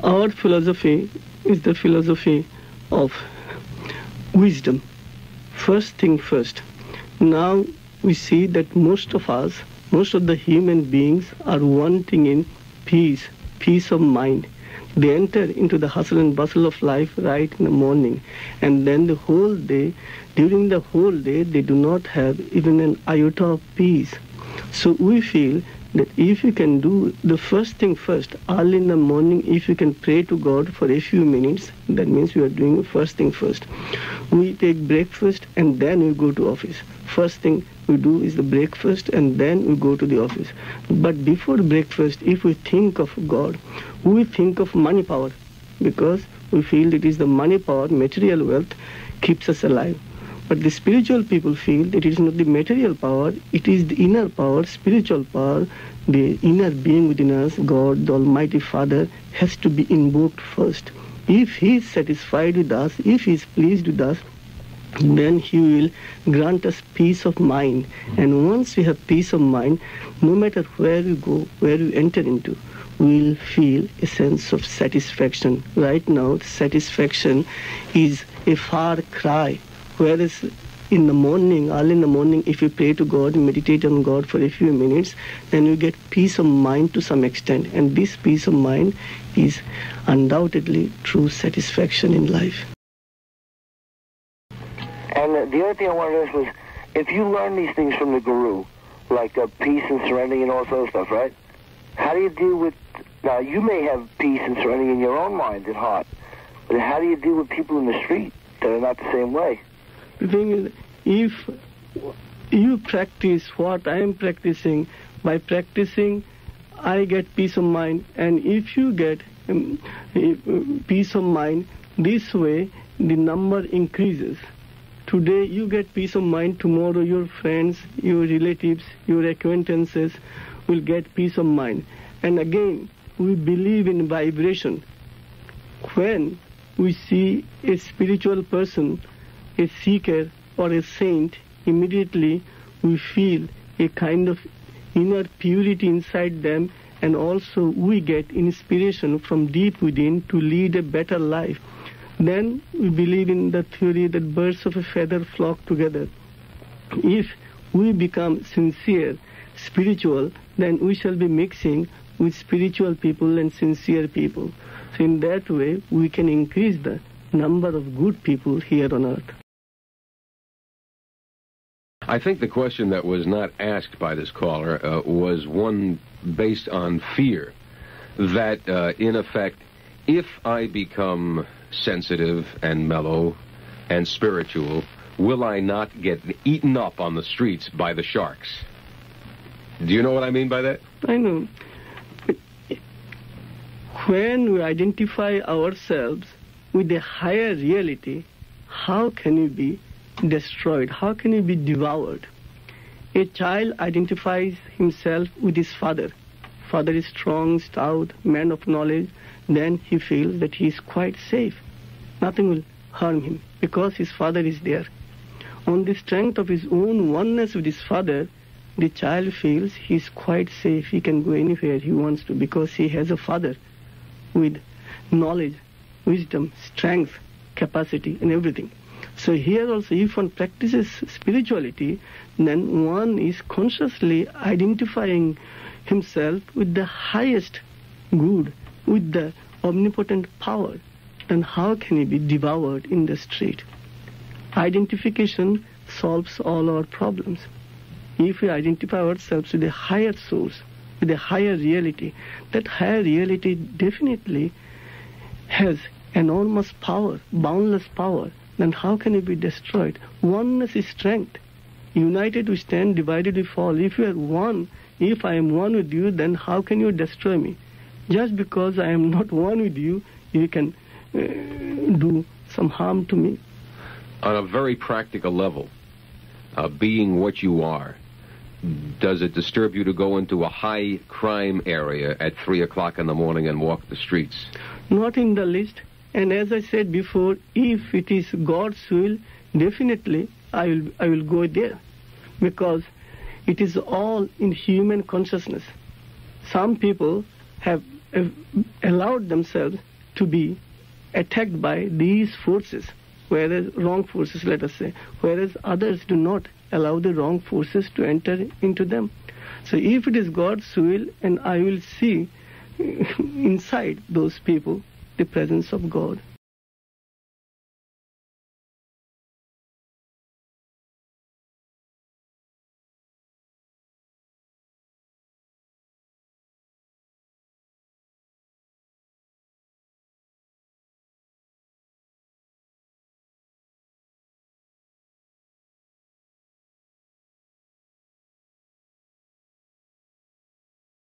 Our philosophy is the philosophy of wisdom. First thing first. Now we see that most of us, most of the human beings are wanting in peace of mind. They enter into the hustle and bustle of life right in the morning, and then the whole day, during the whole day, they do not have even an iota of peace. So we feel that if you can do the first thing first, early in the morning, if you can pray to God for a few minutes, that means you are doing the first thing first. We take breakfast and then we go to office. First thing we do is the breakfast and then we go to the office. But before breakfast, if we think of God, we think of money power, because we feel it is the money power, material wealth, keeps us alive. But the spiritual people feel that it is not the material power, it is the inner power, spiritual power, the inner being within us, God, the Almighty Father, has to be invoked first. If He is satisfied with us, if He is pleased with us, then He will grant us peace of mind. And once we have peace of mind, no matter where we go, where we enter into, we will feel a sense of satisfaction. Right now, satisfaction is a far cry. Whereas in the morning, early in the morning, if you pray to God, meditate on God for a few minutes, then you get peace of mind to some extent. And this peace of mind is undoubtedly true satisfaction in life. And the other thing I wanted to ask was, if you learn these things from the Guru, like peace and serenity and all sorts of stuff, right? How do you deal with, now you may have peace and serenity in your own mind and heart, but how do you deal with people in the street that are not the same way? The thing is, if you practice what I am practicing, by practicing, I get peace of mind. And if you get peace of mind, this way the number increases. Today you get peace of mind, tomorrow your friends, your relatives, your acquaintances will get peace of mind. And again, we believe in vibration. When we see a spiritual person, a seeker or a saint, immediately we feel a kind of inner purity inside them, and also we get inspiration from deep within to lead a better life. Then we believe in the theory that birds of a feather flock together. If we become sincere, spiritual, then we shall be mixing with spiritual people and sincere people. So in that way, we can increase the number of good people here on earth. I think the question that was not asked by this caller was one based on fear, that in effect, if I become sensitive and mellow and spiritual, will I not get eaten up on the streets by the sharks? Do you know what I mean by that? I know. But when we identify ourselves with a higher reality, how can we be destroyed? How can he be devoured? A child identifies himself with his father. Father is strong, stout, man of knowledge. Then he feels that he is quite safe. Nothing will harm him because his father is there. On the strength of his own oneness with his father, the child feels he is quite safe. He can go anywhere he wants to because he has a father with knowledge, wisdom, strength, capacity, and everything. So here also, if one practices spirituality, then one is consciously identifying himself with the highest good, with the omnipotent power. Then how can he be devoured in the street? Identification solves all our problems. If we identify ourselves with a higher source, with a higher reality, that higher reality definitely has enormous power, boundless power, then how can it be destroyed? Oneness is strength. United we stand, divided we fall. If you are one, if I am one with you, then how can you destroy me? Just because I am not one with you, you can do some harm to me. On a very practical level, being what you are, does it disturb you to go into a high crime area at 3 o'clock in the morning and walk the streets? Not in the least. And as I said before, if it is God's will, definitely I will go there, because it is all in human consciousness. Some people have allowed themselves to be attacked by these forces, whereas wrong forces, let us say, whereas others do not allow the wrong forces to enter into them. So if it is God's will, and I will see inside those people the presence of God.